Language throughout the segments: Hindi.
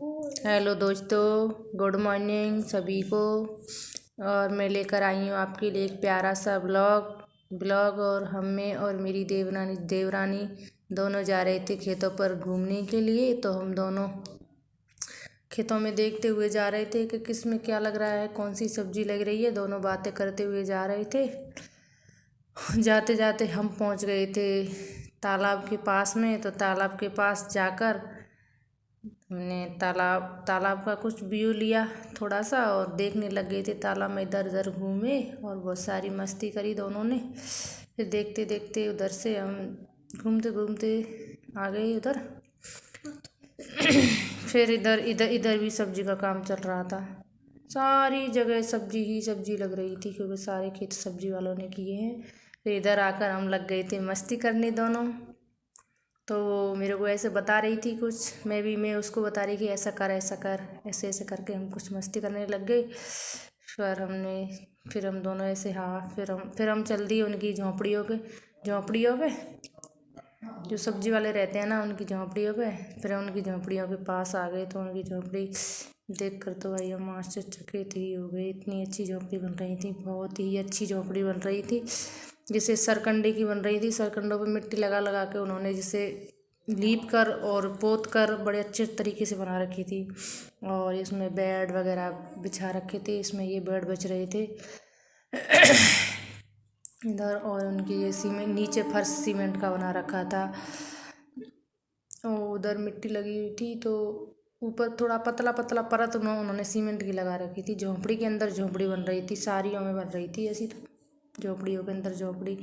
हेलो दोस्तों, गुड मॉर्निंग सभी को। और मैं लेकर आई हूँ आपके लिए एक प्यारा सा ब्लॉग। और हमें और मेरी देवरानी दोनों जा रहे थे खेतों पर घूमने के लिए। तो हम दोनों खेतों में देखते हुए जा रहे थे कि किस में क्या लग रहा है, कौन सी सब्जी लग रही है। दोनों बातें करते हुए जा रहे थे। जाते जाते हम पहुँच गए थे तालाब के पास में। तो तालाब के पास जाकर हमने तालाब का कुछ व्यू लिया थोड़ा सा, और देखने लग गए थे। तालाब में इधर उधर घूमे और बहुत सारी मस्ती करी दोनों ने। फिर देखते देखते उधर से हम घूमते घूमते आ गए उधर। फिर इधर इधर इधर भी सब्जी का काम चल रहा था। सारी जगह सब्जी ही सब्जी लग रही थी, क्योंकि सारे खेत सब्जी वालों ने किए हैं। फिर इधर आकर हम लग गए थे मस्ती करने दोनों। तो वो मेरे को ऐसे बता रही थी कुछ, मैं उसको बता रही कि ऐसा कर ऐसा कर, ऐसे ऐसे करके हम कुछ मस्ती करने लग गए। फिर हम दोनों ऐसे, हाँ, फिर हम चल दिए उनकी झोंपड़ियों पे जो सब्जी वाले रहते हैं ना, उनकी झोंपड़ियों पे। फिर उनकी झोंपड़ियों के पास आ गए तो उनकी झोंपड़ी देख कर तो भाई हम आश्चर्यचकित ही हो गए। इतनी अच्छी झोंपड़ी बन रही थी, बहुत ही अच्छी झोंपड़ी बन रही थी। जैसे सरकंडे की बन रही थी। सरकंडों पे मिट्टी लगा लगा के उन्होंने जैसे लीप कर और पोत कर बड़े अच्छे तरीके से बना रखी थी। और इसमें बेड वगैरह बिछा रखे थे। इसमें ये बेड बिछ रहे थे इधर। और उनकी ये सीमेंट, नीचे फर्श सीमेंट का बना रखा था और उधर मिट्टी लगी हुई थी। तो ऊपर थोड़ा पतला पतला परत उन्होंने सीमेंट की लगा रखी थी। झोंपड़ी के अंदर झोंपड़ी बन रही थी, सारियों में बन रही थी ऐसी झोंपड़ियों के अंदर झोंपड़ी।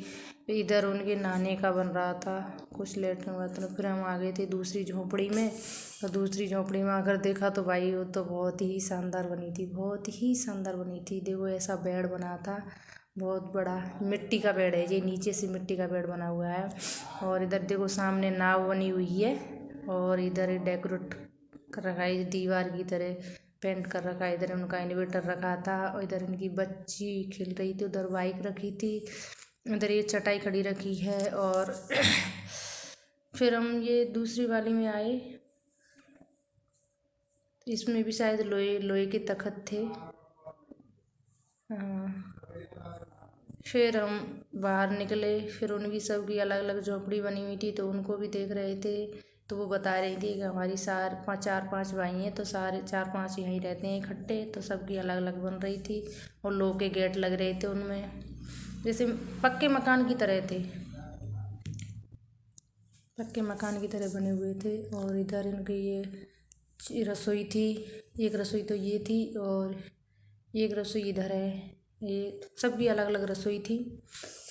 इधर उनके नहाने का बन रहा था, कुछ लेटने वाटने। फिर हम आ गए थे दूसरी झोंपड़ी में। तो दूसरी झोंपड़ी में आकर देखा तो भाई वो तो बहुत ही शानदार बनी थी, बहुत ही शानदार बनी थी। देखो ऐसा बेड बना था, बहुत बड़ा मिट्टी का बेड है ये, नीचे से मिट्टी का बेड बना हुआ है। और इधर देखो सामने नाव बनी हुई है। और इधर डेकोरेट कर रखा है दीवार की तरह, पेंट कर रखा है। इधर उनका इन्वर्टर रखा था और इधर इनकी बच्ची खेल रही थी। उधर बाइक रखी थी, इधर ये चटाई खड़ी रखी है। और फिर हम ये दूसरी वाली में आए। इसमें भी शायद लोहे लोहे के तख्त थे। हाँ। फिर हम बाहर निकले। फिर उनकी सबकी अलग अलग झोंपड़ी बनी हुई थी, तो उनको भी देख रहे थे। तो वो बता रही थी कि हमारी चार पांच भाई हैं, तो सारे चार पांच यहीं रहते हैं इकट्ठे। तो सबकी अलग अलग बन रही थी और लोहे के गेट लग रहे थे उनमें, जैसे पक्के मकान की तरह थे, पक्के मकान की तरह बने हुए थे। और इधर इनकी ये रसोई थी। एक रसोई तो ये थी और एक रसोई इधर है। ये सबकी अलग अलग रसोई थी।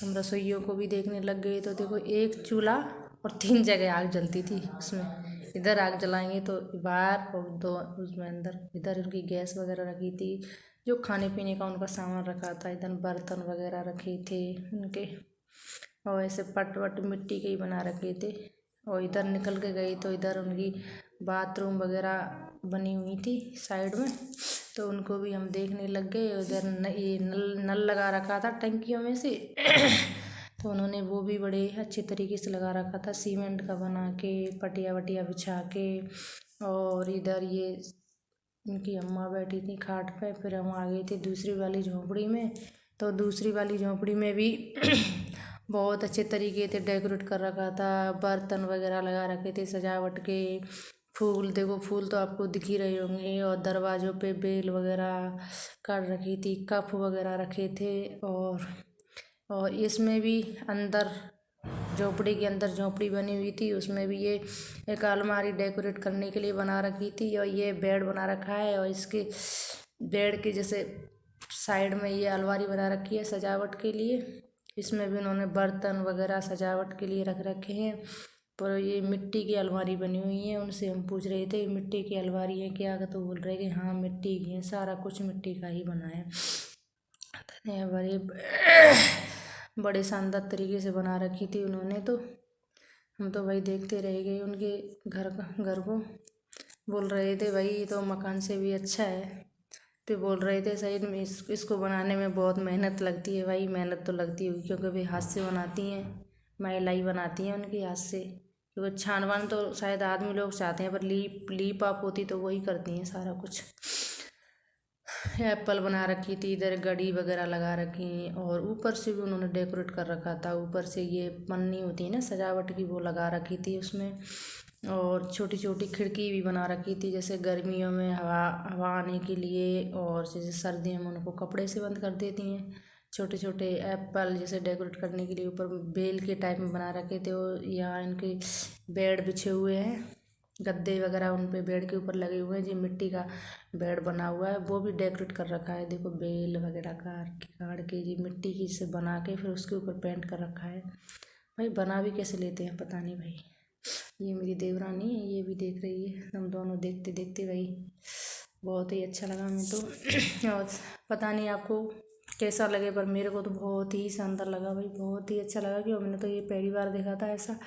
हम रसोइयों को भी देखने लग गए। तो देखो एक चूल्हा और 3 जगह आग जलती थी उसमें। इधर आग जलाएंगे तो बाहर, और 2 उसमें अंदर। इधर उनकी गैस वगैरह रखी थी, जो खाने पीने का उनका सामान रखा था। इधर बर्तन वगैरह रखे थे उनके, और ऐसे पट वट मिट्टी के ही बना रखे थे। और इधर निकल के गई तो इधर उनकी बाथरूम वगैरह बनी हुई थी साइड में। तो उनको भी हम देखने लग गए। उधर ये नल लगा रखा था टंकियों में से तो उन्होंने वो भी बड़े अच्छे तरीके से लगा रखा था, सीमेंट का बना के, पटिया वटिया बिछा के। और इधर ये उनकी अम्मा बैठी थी खाट पे। फिर हम आ गए थे दूसरी वाली झोंपड़ी में। तो दूसरी वाली झोंपड़ी में भी बहुत अच्छे तरीके से डेकोरेट कर रखा था, बर्तन वगैरह लगा रखे थे सजावट के। फूल देखो, फूल तो आपको दिख ही रहे होंगे। और दरवाज़ों पे बेल वगैरह कर रखी थी, कप वगैरह रखे थे। और इसमें भी अंदर झोपड़ी के अंदर झोपड़ी बनी हुई थी, उसमें भी ये एक अलमारी डेकोरेट करने के लिए बना रखी थी। और ये बेड बना रखा है, और इसके बेड के जैसे साइड में ये अलमारी बना रखी है सजावट के लिए। इसमें भी उन्होंने बर्तन वगैरह सजावट के लिए रख रखे हैं। पर ये मिट्टी की अलमारी बनी हुई है। उनसे हम पूछ रहे थे मिट्टी की अलमारी है क्या, तो बोल रहे कि हाँ मिट्टी की है, सारा कुछ मिट्टी का ही बना है। बड़े बड़े शानदार तरीके से बना रखी थी उन्होंने। तो हम तो भाई देखते रह गए उनके घर को। बोल रहे थे भाई ये तो मकान से भी अच्छा है। तो बोल रहे थे सही में इसको बनाने में बहुत मेहनत लगती है। भाई मेहनत तो लगती होगी, क्योंकि वे हाथ से बनाती हैं, महिलाई बनाती हैं उनके हाथ से। क्योंकि छानवान तो शायद आदमी लोग चाहते हैं, पर लीप आप होती तो वही करती हैं सारा कुछ। एप्पल बना रखी थी, इधर घड़ी वगैरह लगा रखी, और ऊपर से भी उन्होंने डेकोरेट कर रखा था। ऊपर से ये पन्नी होती है ना सजावट की, वो लगा रखी थी उसमें। और छोटी छोटी खिड़की भी बना रखी थी, जैसे गर्मियों में हवा हवा आने के लिए, और जैसे सर्दियों में उनको कपड़े से बंद कर देती हैं। छोटे छोटे एप्पल जैसे डेकोरेट करने के लिए ऊपर बेल के टाइप में बना रखे थे। और यहाँ इनके बेड बिछे हुए हैं, गद्दे वगैरह उन पे बेड के ऊपर लगे हुए हैं। जी मिट्टी का बेड बना हुआ है, वो भी डेकोरेट कर रखा है। देखो बेल वगैरह काट के जी मिट्टी की से बना के फिर उसके ऊपर पेंट कर रखा है। भाई बना भी कैसे लेते हैं पता नहीं भाई। ये मेरी देवरानी है, ये भी देख रही है। हम दोनों देखते देखते भाई बहुत ही अच्छा लगा हमें तो। और पता नहीं आपको कैसा लगे, पर मेरे को तो बहुत ही शानदार लगा भाई, बहुत ही अच्छा लगा। कि मैंने तो ये पहली बार देखा था ऐसा।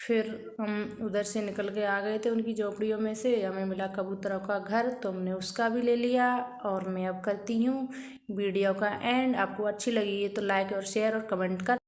फिर हम उधर से निकल के आ गए थे उनकी झोपड़ियों में से। हमें मिला कबूतरों का घर, तो हमने उसका भी ले लिया। और मैं अब करती हूँ वीडियो का एंड। आपको अच्छी लगी है तो लाइक और शेयर और कमेंट कर